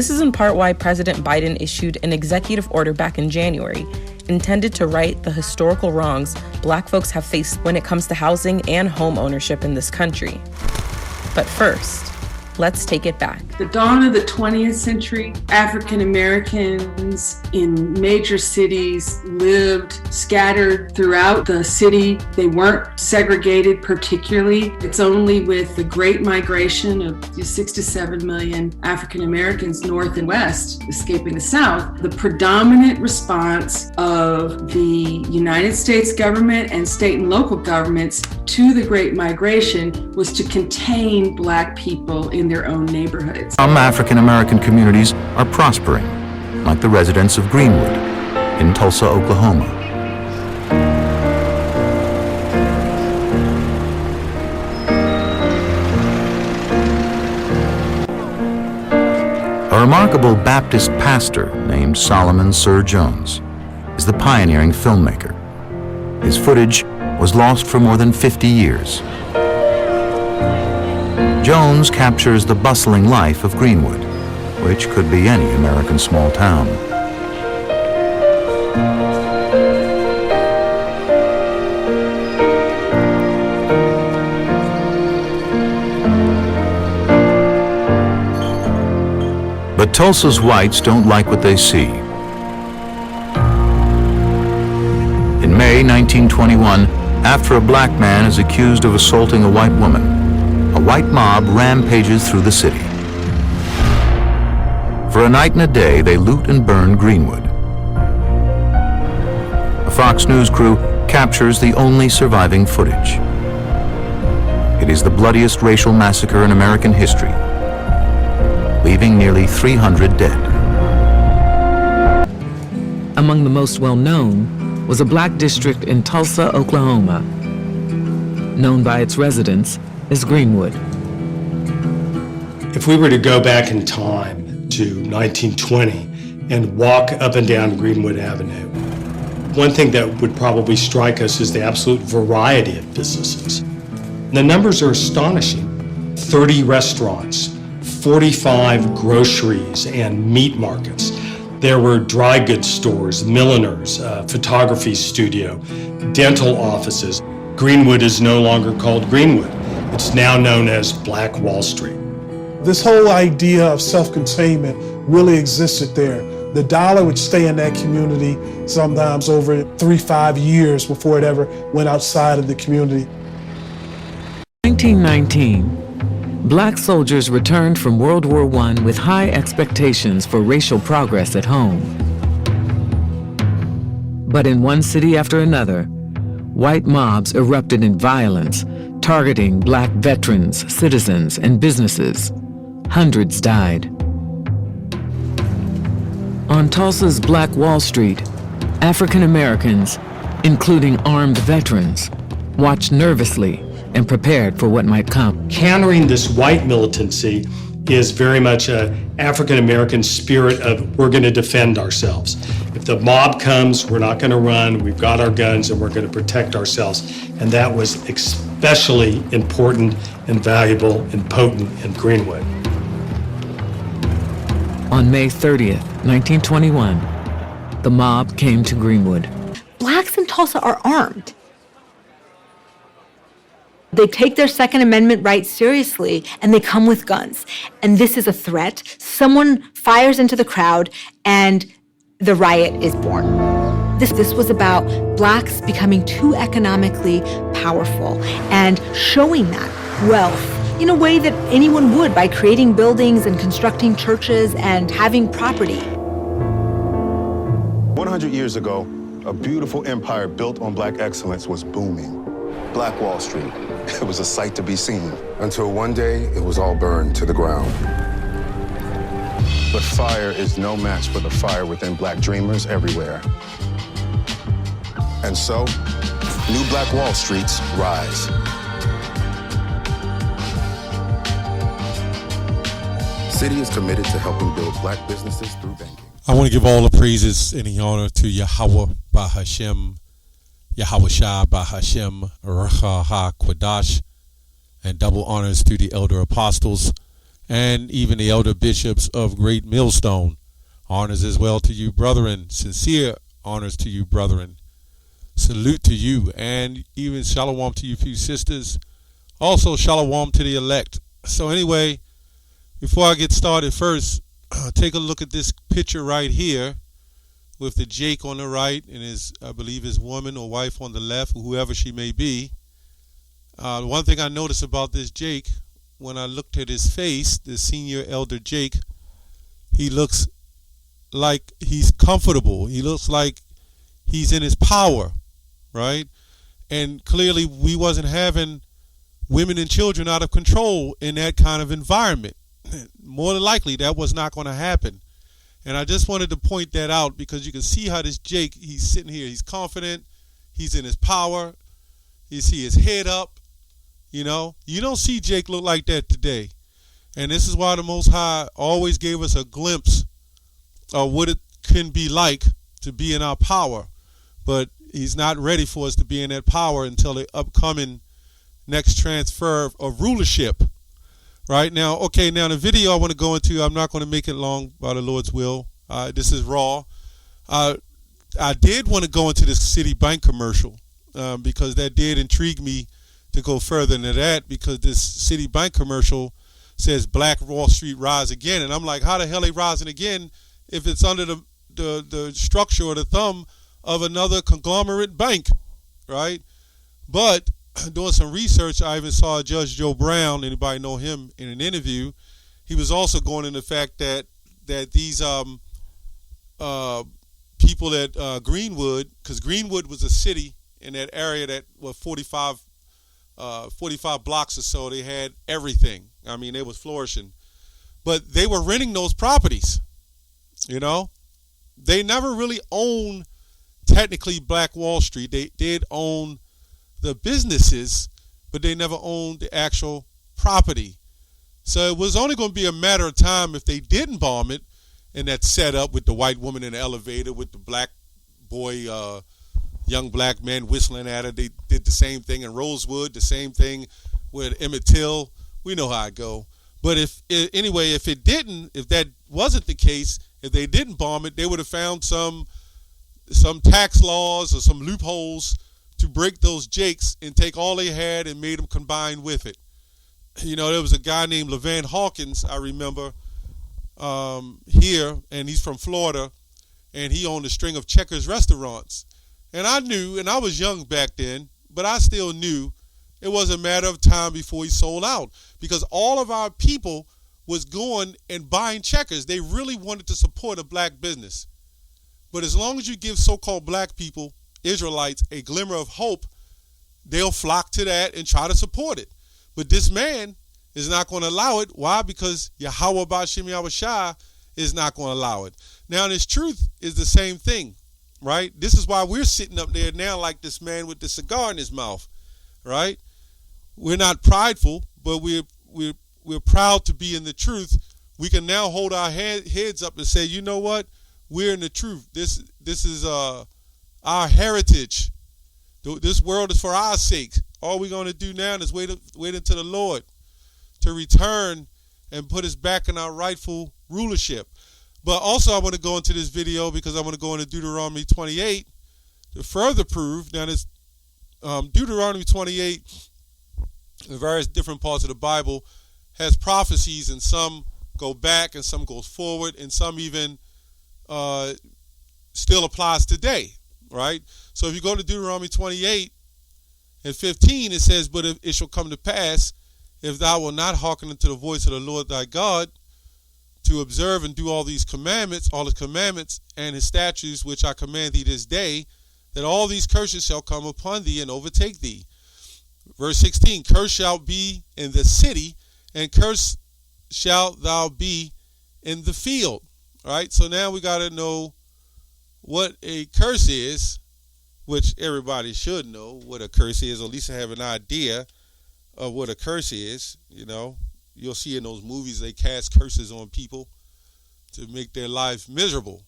This is in part why President Biden issued an executive order back in January, intended to right the historical wrongs Black folks have faced when it comes to housing and home ownership in this country. But first, let's take it back. The dawn of the 20th century, African Americans in major cities lived scattered throughout the city. They weren't segregated particularly. It's only with the Great Migration of 6 to 7 million African Americans north and west escaping the South, the predominant response of the United States government and state and local governments to the Great Migration was to contain Black people in their own neighborhoods. Some African American communities are prospering, like the residents of Greenwood in Tulsa, Oklahoma. A remarkable Baptist pastor named Solomon Sir Jones is the pioneering filmmaker. His footage was lost for more than 50 years. Jones captures the bustling life of Greenwood, which could be any American small town. But Tulsa's whites don't like what they see. In May 1921, after a Black man is accused of assaulting a white woman, a white mob rampages through the city. For a night and a day, they loot and burn Greenwood. A Fox News crew captures the only surviving footage. It is the bloodiest racial massacre in American history, leaving nearly 300 dead. Among the most well-known was a Black district in Tulsa, Oklahoma, known by its residents as Greenwood. If we were to go back in time to 1920 and walk up and down Greenwood Avenue, one thing that would probably strike us is the absolute variety of businesses. The numbers are astonishing. 30 restaurants, 45 groceries and meat markets. There were dry goods stores, milliners, a photography studio, dental offices. Greenwood is no longer called Greenwood. It's now known as Black Wall Street. This whole idea of self-containment really existed there. The dollar would stay in that community sometimes over 3-5 years before it ever went outside of the community. 1919, Black soldiers returned from World War I with high expectations for racial progress at home. But in one city after another, white mobs erupted in violence, targeting Black veterans, citizens, and businesses. Hundreds died. On Tulsa's Black Wall Street, African Americans, including armed veterans, watched nervously and prepared for what might come. Countering this white militancy is very much an African American spirit of we're going to defend ourselves. If the mob comes, we're not going to run, we've got our guns and we're going to protect ourselves. And that was especially important and valuable and potent in Greenwood. On May 30th, 1921, the mob came to Greenwood. Blacks in Tulsa are armed. They take their Second Amendment rights seriously, and they come with guns. And this is a threat. Someone fires into the crowd, and the riot is born. This was about Blacks becoming too economically powerful and showing that wealth in a way that anyone would by creating buildings and constructing churches and having property. 100 years ago, a beautiful empire built on Black excellence was booming. Black Wall Street. It was a sight to be seen, until one day it was all burned to the ground. But fire is no match for the fire within Black dreamers everywhere. And so, new Black Wall Streets rise. City is committed to helping build Black businesses through banking. I want to give all the praises and the honor to Yahweh Bahashem, Yahweh Shah Bahashem, Racha HaQuadash, and double honors to the elder apostles and even the elder bishops of Great Millstone. Honors as well to you, brethren. Sincere honors to you, brethren. Salute to you, and even shalom to you, few sisters. Also, shalom to the elect. So anyway, before I get started, first, take a look at this picture right here with the Jake on the right and his, I believe, his woman or wife on the left, whoever she may be. One thing I noticed about this Jake, when I looked at his face, the senior elder Jake, he looks like he's comfortable. He looks like he's in his power, right? And clearly we wasn't having women and children out of control in that kind of environment. More than likely that was not going to happen. And I just wanted to point that out because you can see how this Jake, he's sitting here, he's confident, he's in his power, you see his head up. You know, you don't see Jake look like that today. And this is why the Most High always gave us a glimpse of what it can be like to be in our power. But he's not ready for us to be in that power until the upcoming next transfer of rulership. Right now, okay, now the video I want to go into, I'm not going to make it long by the Lord's will. This is raw. I did want to go into this City Bank commercial because that did intrigue me to go further into that, because this City Bank commercial says Black Wall Street rise again, and I'm like, how the hell they rising again if it's under the structure or the thumb of another conglomerate bank, right? But doing some research, I even saw Judge Joe Brown, anybody know him, in an interview. He was also going into the fact that these people at Greenwood, because Greenwood was a city in that area that was 45 blocks or so, they had everything. I mean, they was flourishing. But they were renting those properties, you know. They never really owned, technically, Black Wall Street. They did own the businesses, but they never owned the actual property. So it was only going to be a matter of time if they didn't bomb it, and that setup with the white woman in the elevator with the black boy, young black man whistling at her. They did the same thing in Rosewood, the same thing with Emmett Till. We know how it go. But if that wasn't the case, if they didn't bomb it, they would have found some tax laws or some loopholes to break those Jakes and take all they had and made them combine with it. You know, there was a guy named Levan Hawkins, I remember, here, and he's from Florida, and he owned a string of Checkers restaurants. And I knew, and I was young back then, but I still knew it was a matter of time before he sold out, because all of our people was going and buying Checkers. They really wanted to support a black business. But as long as you give so-called black people, Israelites, a glimmer of hope, they'll flock to that and try to support it. But this man is not going to allow it. Why? Because Yahweh Ba'Shem Yahushua is not going to allow it. Now, this truth is the same thing, right? This is why we're sitting up there now like this man with the cigar in his mouth, right? We're not prideful, but we're proud to be in the truth. We can now hold our heads up and say, you know what? We're in the truth. This is our heritage. This world is for our sake. All we're going to do now is wait until the Lord to return and put us back in our rightful rulership. But also I want to go into this video because I want to go into Deuteronomy 28 to further prove. Now this Deuteronomy 28, in various different parts of the Bible, has prophecies, and some go back and some goes forward, and some even still applies today, right? So if you go to Deuteronomy 28 and 15, it says, but if it shall come to pass, if thou wilt not hearken unto the voice of the Lord thy God, to observe and do all his commandments and his statutes, which I command thee this day, that all these curses shall come upon thee and overtake thee. Verse 16, curse shall be in the city, and curse shalt thou be in the field. All right, so now we got to know what a curse is, which everybody should know what a curse is, or at least have an idea of what a curse is. You know, you'll see in those movies they cast curses on people to make their life miserable.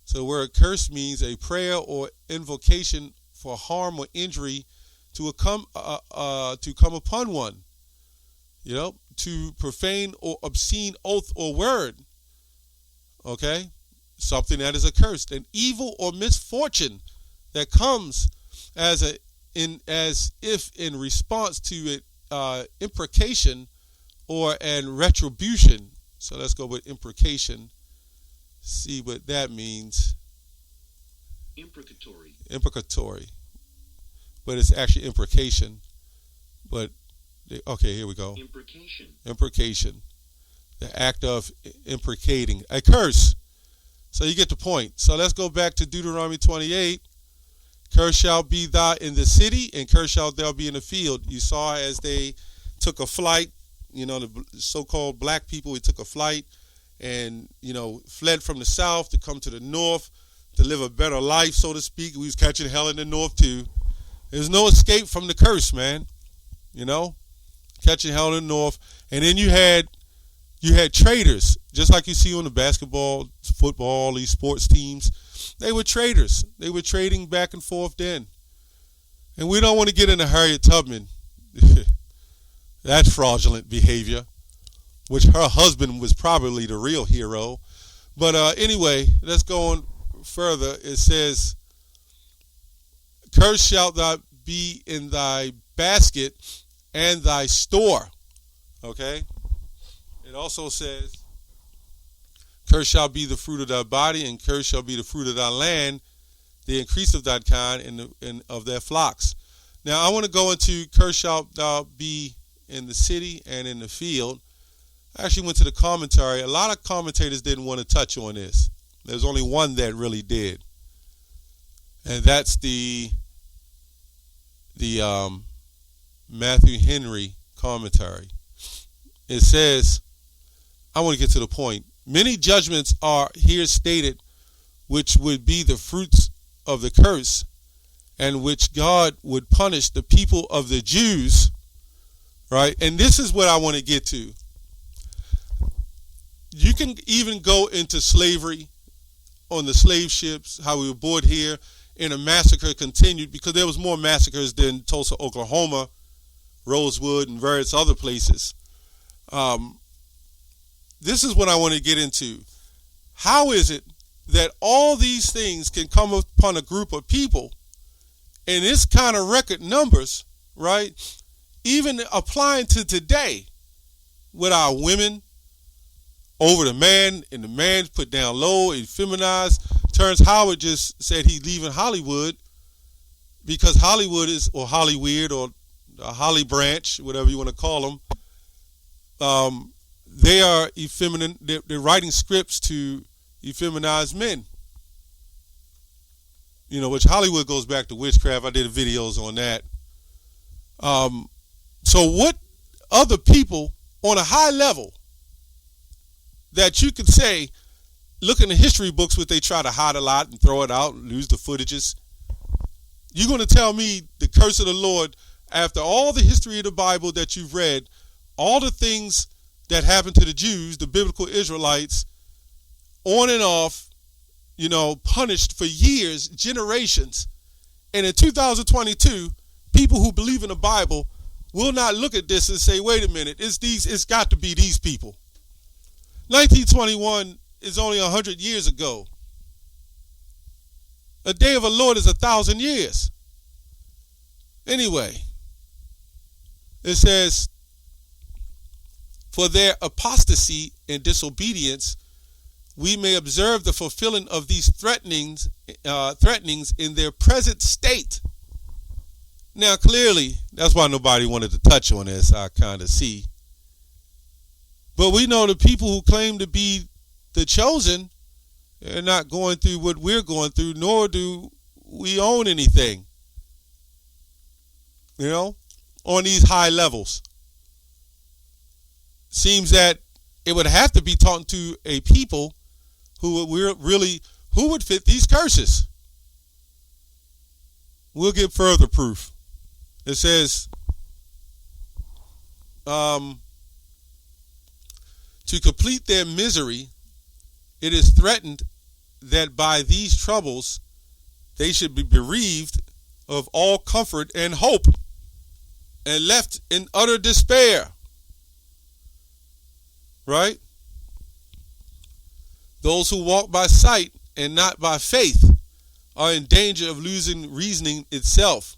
So the word curse means a prayer or invocation for harm or injury to come upon one. You know, to profane or obscene oath or word. Okay? Something that is accursed. An evil or misfortune that comes as if in response to imprecation or an retribution. So let's go with imprecation. See what that means. Imprecatory. But it's actually imprecation. But okay, here we go. Imprecation. The act of imprecating. A curse. So you get the point. So let's go back to Deuteronomy 28. Curse shall be thou in the city, and curse shall thou be in the field. You saw as they took a flight, the so-called black people, we took a flight and, fled from the south to come to the north to live a better life, so to speak. We was catching hell in the north too. There's no escape from the curse, man. Catching hell in the north. And then you had traders, just like you see on the basketball, football, these sports teams. They were traders. They were trading back and forth then. And we don't want to get into Harriet Tubman. That's fraudulent behavior, which her husband was probably the real hero. But anyway, let's go on further. It says, cursed shalt thou be in thy basket and thy store. Okay? It also says, cursed shall be the fruit of thy body, and cursed shall be the fruit of thy land, the increase of thy kind and of their flocks. Now I want to go into cursed shalt thou be in the city and in the field. I actually went to the commentary. A lot of commentators didn't want to touch on this. There's only one that really did. And that's the Matthew Henry commentary. It says, I want to get to the point. Many judgments are here stated which would be the fruits of the curse, and which God would punish the people of the Jews, right? And this is what I want to get to. You can even go into slavery on the slave ships, how we were board here, and a massacre continued, because there was more massacres than Tulsa, Oklahoma, Rosewood, and various other places. This is what I want to get into. How is it that all these things can come upon a group of people in this kind of record numbers, right? Even applying to today with our women over the man, and the man's put down low and feminized. Terrence Howard just said he's leaving Hollywood because Hollywood is, or Hollyweird, or Holly Branch, whatever you want to call them. They are effeminate. They're writing scripts to effeminize men. Which Hollywood goes back to witchcraft. I did videos on that. So what other people on a high level that you could say, look in the history books, what they try to hide a lot and throw it out and lose the footages. You're going to tell me the curse of the Lord, after all the history of the Bible that you've read, all the things that happened to the Jews, the biblical Israelites, on and off, punished for years, generations. And in 2022, people who believe in the Bible will not look at this and say, wait a minute, it's got to be these people. 1921 is only 100 years ago. A day of the Lord is 1,000 years. Anyway, it says, for their apostasy and disobedience, we may observe the fulfilling of these threatenings in their present state. Now, clearly, that's why nobody wanted to touch on this, I kind of see. But we know the people who claim to be the chosen, they're not going through what we're going through, nor do we own anything, on these high levels. Seems that it would have to be taught to a people who would fit these curses. We'll get further proof. It says, to complete their misery, it is threatened that by these troubles they should be bereaved of all comfort and hope and left in utter despair. right? Those who walk by sight and not by faith are in danger of losing reasoning itself,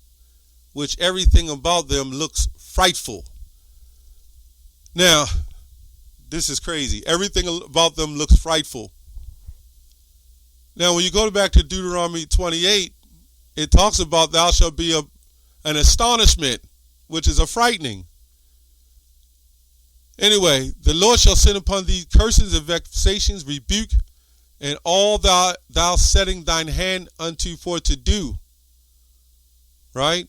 which everything about them looks frightful. Now, this is crazy. Everything about them looks frightful. Now, when you go back to Deuteronomy 28, it talks about thou shalt be an astonishment, which is a frightening. Anyway, the Lord shall send upon thee curses and vexations, rebuke, and all thou setting thine hand unto for to do, right?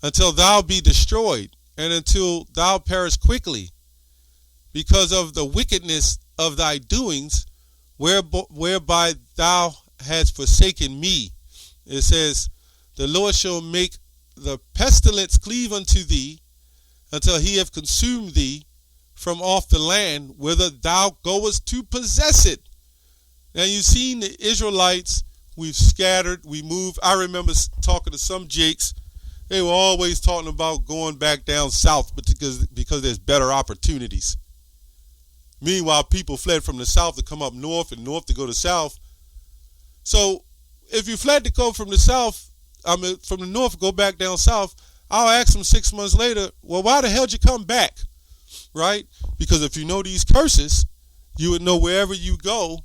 Until thou be destroyed, and until thou perish quickly, because of the wickedness of thy doings, whereby thou hast forsaken me. It says, the Lord shall make the pestilence cleave unto thee, until he have consumed thee from off the land, whither thou goest to possess it. Now you've seen the Israelites, we've scattered, we moved. I remember talking to some jakes. They were always talking about going back down south because there's better opportunities. Meanwhile, people fled from the south to come up north and north to go to south. So if you fled to go from the south, from the north, go back down south, I'll ask them 6 months later, well, why the hell did you come back? Right? Because if you know these curses, you would know wherever you go,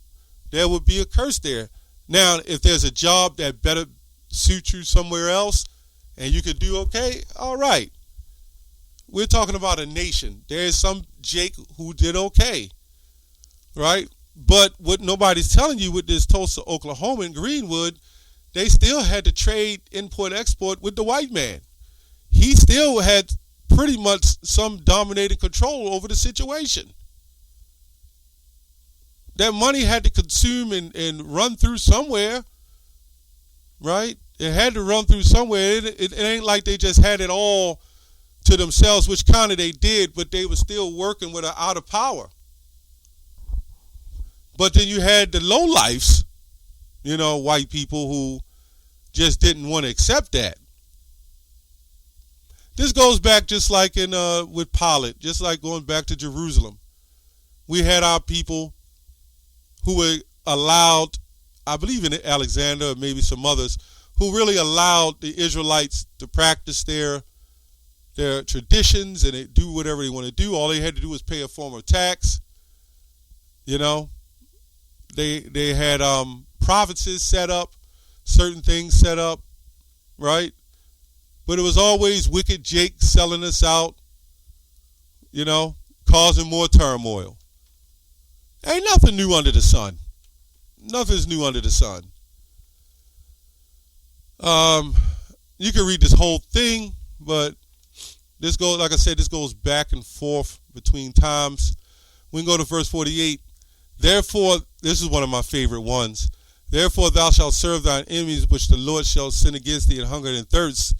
there would be a curse there. Now, if there's a job that better suits you somewhere else and you could do okay, all right. We're talking about a nation. There's some Jake who did okay, right? But what nobody's telling you with this Tulsa, Oklahoma, and Greenwood, they still had to trade import-export with the white man. He still had pretty much some dominating control over the situation. That money had to consume and run through somewhere, right? It had to run through somewhere. It ain't like they just had it all to themselves, which kind of they did, but they were still working with an out of power. But then you had the lowlifes, white people who just didn't want to accept that. This goes back just like with Pilate, just like going back to Jerusalem. We had our people who were allowed, I believe in Alexander or maybe some others, who really allowed the Israelites to practice their traditions and they do whatever they want to do. All they had to do was pay a form of tax. They had provinces set up, certain things set up, right? But it was always wicked Jake selling us out, causing more turmoil. Ain't nothing new under the sun. Nothing's new under the sun. You can read this whole thing, but this goes back and forth between times. We can go to verse 48. Therefore, this is one of my favorite ones. Therefore thou shalt serve thine enemies, which the Lord shall send against thee in hunger and thirst,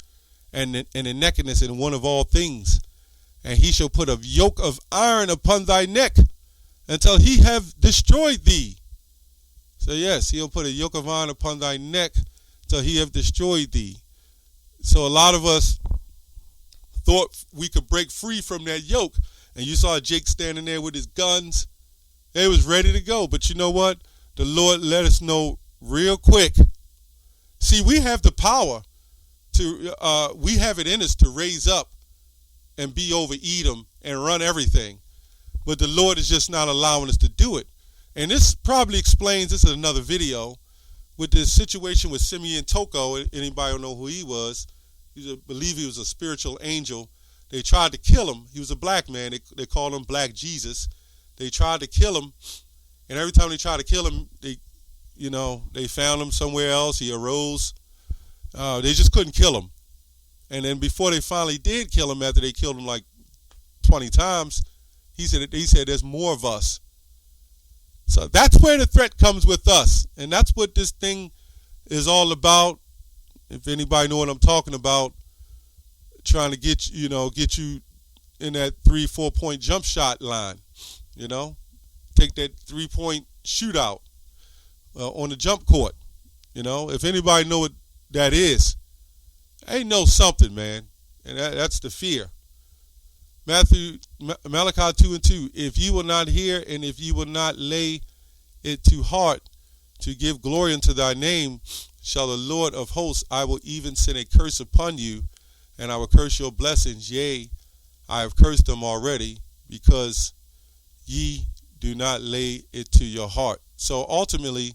and in nakedness in want of all things. And he shall put a yoke of iron upon thy neck, until he have destroyed thee. So yes, he'll put a yoke of iron upon thy neck, till he have destroyed thee. So a lot of us thought we could break free from that yoke. And you saw Jake standing there with his guns. They was ready to go. But you know what? The Lord let us know real quick. See, we have the power we have it in us to raise up and be over Edom and run everything. But the Lord is just not allowing us to do it. And this probably explains, this is another video, with this situation with Simeon Toko. Anybody don't know who he was? I believe he was a spiritual angel. They tried to kill him. He was a black man. They called him Black Jesus. They tried to kill him. And every time they tried to kill him, they found him somewhere else. He arose. They just couldn't kill him. And then before they finally did kill him, after they killed him like 20 times, he said there's more of us. So that's where the threat comes with us. And that's what this thing is all about. If anybody know what I'm talking about, trying to get you in that 3-4 point jump shot line, take that 3-point shootout on the jump court. If anybody know what that is, they know something, man. And that's the fear. Malachi 2:2, if you will not hear and if you will not lay it to heart to give glory unto thy name, shall the Lord of hosts, I will even send a curse upon you, and I will curse your blessings. Yea, I have cursed them already, because ye do not lay it to your heart. So ultimately,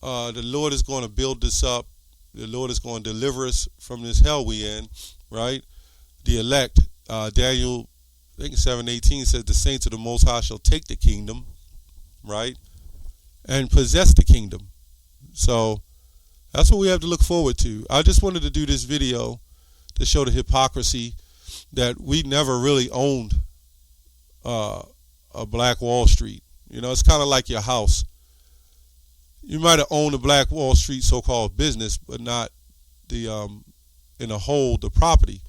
the Lord is going to build this up. The Lord is going to deliver us from this hell we in, right? The elect, Daniel, I think 7:18 says, the saints of the Most High shall take the kingdom, right? And possess the kingdom. So that's what we have to look forward to. I just wanted to do this video to show the hypocrisy that we never really owned a Black Wall Street. You know, it's kind of like your house. You might have owned a Black Wall Street so-called business, but not the in a whole the property.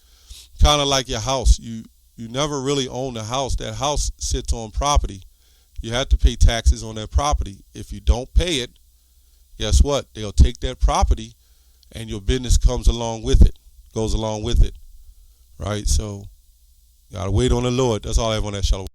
Kind of like your house. You never really own the house. That house sits on property. You have to pay taxes on that property. If you don't pay it, guess what? They'll take that property, and your business comes along with it, goes along with it, right? So, gotta wait on the Lord. That's all I have on that. Shalom.